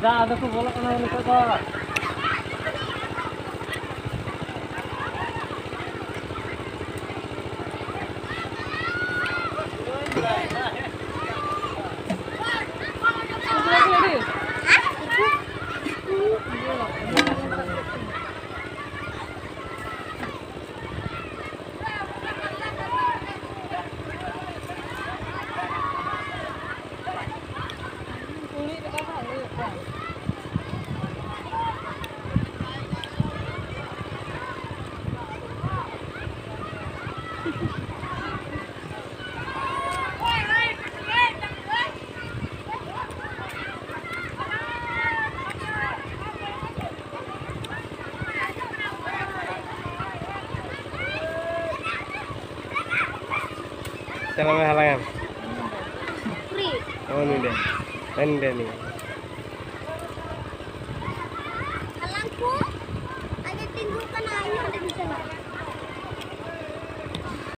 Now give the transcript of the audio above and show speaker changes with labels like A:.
A: ada tuh bola kena ini kok. Jangan halangan. Oh ini deh. Ini deh nih.
B: Halangku, ada tindukan ayo.